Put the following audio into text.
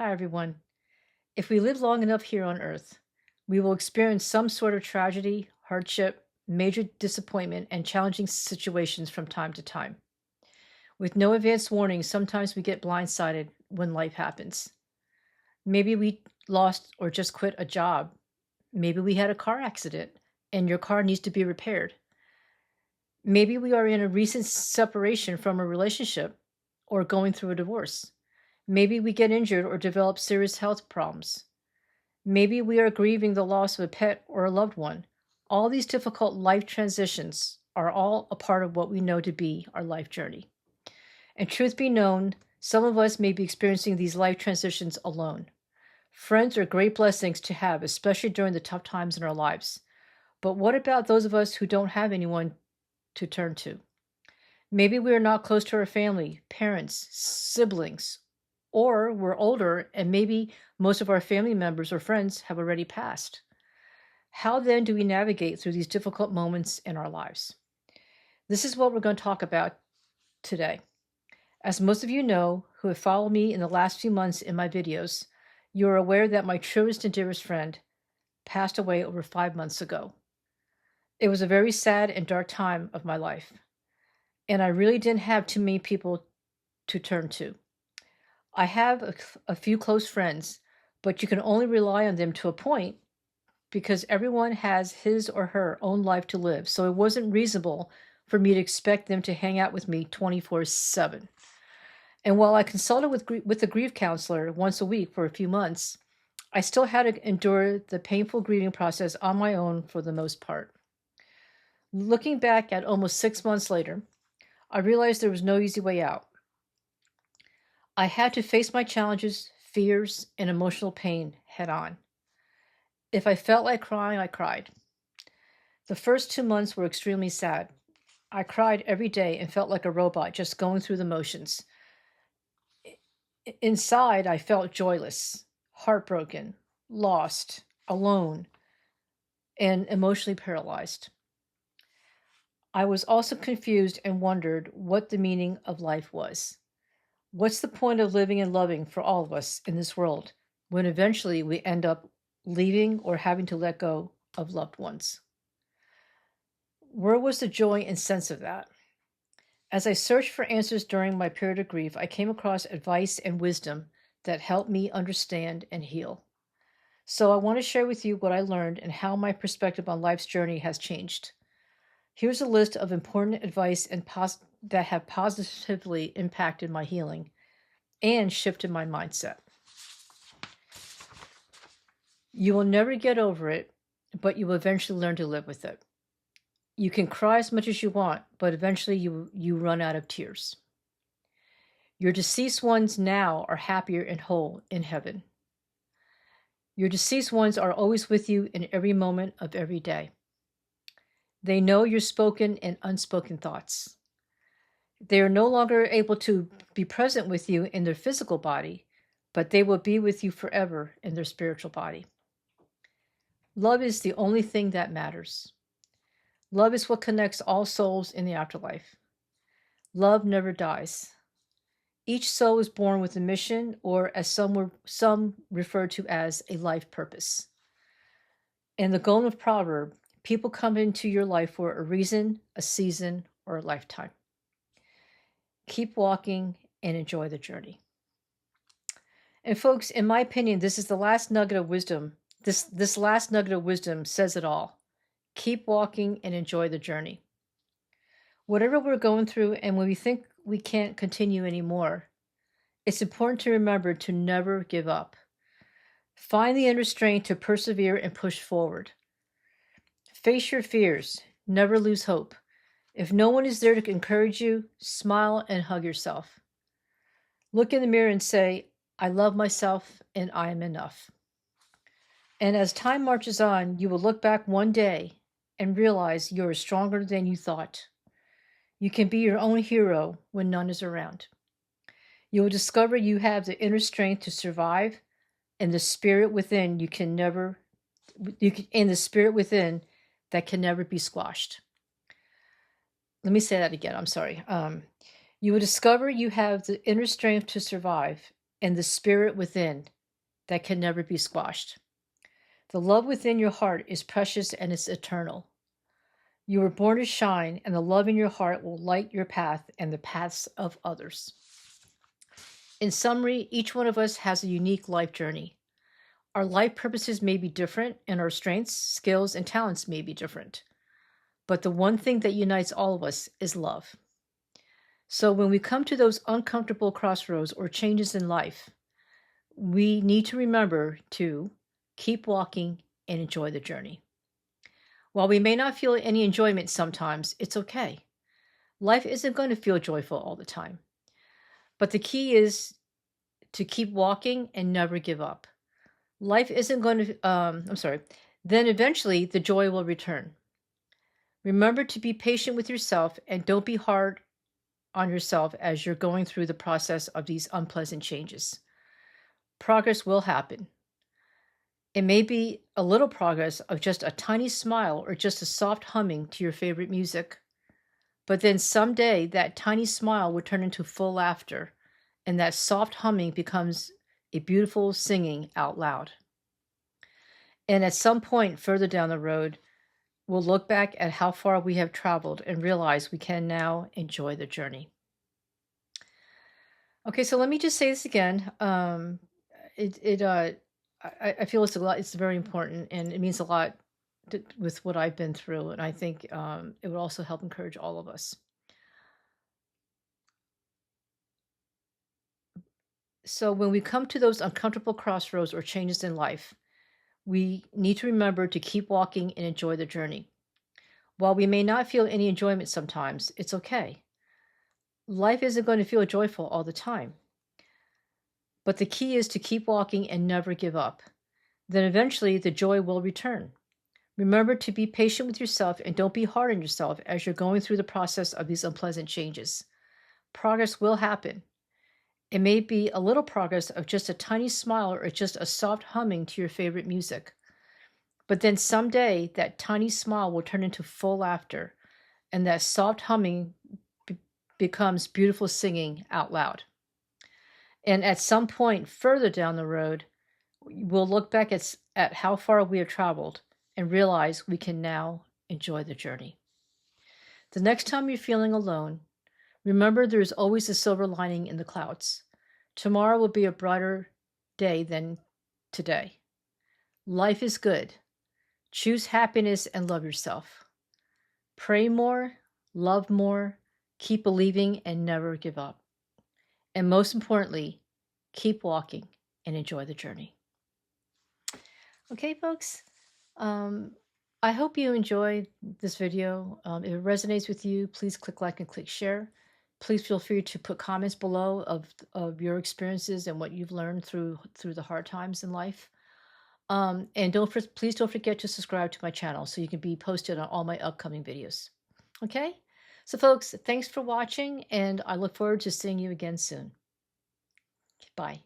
Hi, everyone. If we live long enough here on Earth, we will experience some sort of tragedy, hardship, major disappointment, and challenging situations from time to time. With no advance warning, sometimes we get blindsided when life happens. Maybe we lost or just quit a job. Maybe we had a car accident and your car needs to be repaired. Maybe we are in a recent separation from a relationship or going through a divorce. Maybe we get injured or develop serious health problems. Maybe we are grieving the loss of a pet or a loved one. All these difficult life transitions are all a part of what we know to be our life journey. And truth be known, some of us may be experiencing these life transitions alone. Friends are great blessings to have, especially during the tough times in our lives. But what about those of us who don't have anyone to turn to? Maybe we are not close to our family, parents, siblings, or we're older and maybe most of our family members or friends have already passed. How then do we navigate through these difficult moments in our lives? This is what we're going to talk about today. As most of you know who have followed me in the last few months in my videos, you are aware that my truest and dearest friend passed away over 5 months ago. It was a very sad and dark time of my life, and I really didn't have too many people to turn to. I have a few close friends, but you can only rely on them to a point because everyone has his or her own life to live. So it wasn't reasonable for me to expect them to hang out with me 24/7. And while I consulted with a grief counselor once a week for a few months, I still had to endure the painful grieving process on my own for the most part. Looking back at almost 6 months later, I realized there was no easy way out. I had to face my challenges, fears, and emotional pain head on. If I felt like crying, I cried. The first 2 months were extremely sad. I cried every day and felt like a robot just going through the motions. Inside, I felt joyless, heartbroken, lost, alone, and emotionally paralyzed. I was also confused and wondered what the meaning of life was. What's the point of living and loving for all of us in this world when eventually we end up leaving or having to let go of loved ones? Where was the joy and sense of that? As I searched for answers during my period of grief, I came across advice and wisdom that helped me understand and heal. So I want to share with you what I learned and how my perspective on life's journey has changed. Here's a list of important advice that have positively impacted my healing and shifted my mindset. You will never get over it, but you will eventually learn to live with it. You can cry as much as you want, but eventually you run out of tears. Your deceased ones now are happier and whole in heaven. Your deceased ones are always with you in every moment of every day. They know your spoken and unspoken thoughts. They are no longer able to be present with you in their physical body, but they will be with you forever in their spiritual body. Love is the only thing that matters. Love is what connects all souls in the afterlife. Love never dies. Each soul is born with a mission, or as some refer to as a life purpose. In the golden proverb, people come into your life for a reason, a season, or a lifetime. Keep walking and enjoy the journey. And folks, in my opinion, this is the last nugget of wisdom. This last nugget of wisdom says it all. Keep walking and enjoy the journey. Whatever we're going through, and when we think we can't continue anymore, it's important to remember to never give up. Find the inner strength to persevere and push forward. Face your fears. Never lose hope. If no one is there to encourage you, smile and hug yourself. Look in the mirror and say, I love myself and I am enough. And as time marches on, you will look back one day and realize you are stronger than you thought. You can be your own hero when none is around. You will discover you have the inner strength to survive, and the spirit within that can never be squashed. Let me say that again. I'm sorry. You will discover you have the inner strength to survive, and the spirit within that can never be squashed. The love within your heart is precious and it's eternal. You were born to shine, and the love in your heart will light your path and the paths of others. In summary, each one of us has a unique life journey. Our life purposes may be different, and our strengths, skills, and talents may be different. But the one thing that unites all of us is love. So when we come to those uncomfortable crossroads or changes in life, we need to remember to keep walking and enjoy the journey. While we may not feel any enjoyment sometimes, it's okay. Life isn't going to feel joyful all the time. But the key is to keep walking and never give up. Life isn't going to, then eventually the joy will return. Remember to be patient with yourself and don't be hard on yourself as you're going through the process of these unpleasant changes. Progress will happen. It may be a little progress of just a tiny smile or just a soft humming to your favorite music. But then someday that tiny smile will turn into full laughter, and that soft humming becomes a beautiful singing out loud. And at some point further down the road, we'll look back at how far we have traveled and realize we can now enjoy the journey. Okay, so let me just say this again. I feel it's very important, and it means a lot with what I've been through, and I think it would also help encourage all of us. So when we come to those uncomfortable crossroads or changes in life, we need to remember to keep walking and enjoy the journey. While we may not feel any enjoyment sometimes, it's okay. Life isn't going to feel joyful all the time. But the key is to keep walking and never give up. Then eventually the joy will return. Remember to be patient with yourself and don't be hard on yourself as you're going through the process of these unpleasant changes. Progress will happen. It may be a little progress of just a tiny smile or just a soft humming to your favorite music. But then someday that tiny smile will turn into full laughter, and that soft humming becomes beautiful singing out loud. And at some point further down the road, we'll look back at how far we have traveled and realize we can now enjoy the journey. The next time you're feeling alone, remember there's always a silver lining in the clouds. Tomorrow will be a brighter day than today. Life is good. Choose happiness and love yourself. Pray more, love more, keep believing, and never give up. And most importantly, keep walking and enjoy the journey. Okay, folks. I hope you enjoyed this video. If it resonates with you, please click like and click share. Please feel free to put comments below of your experiences and what you've learned through the hard times in life. And please don't forget to subscribe to my channel so you can be posted on all my upcoming videos. Okay? So folks, thanks for watching, and I look forward to seeing you again soon. Bye.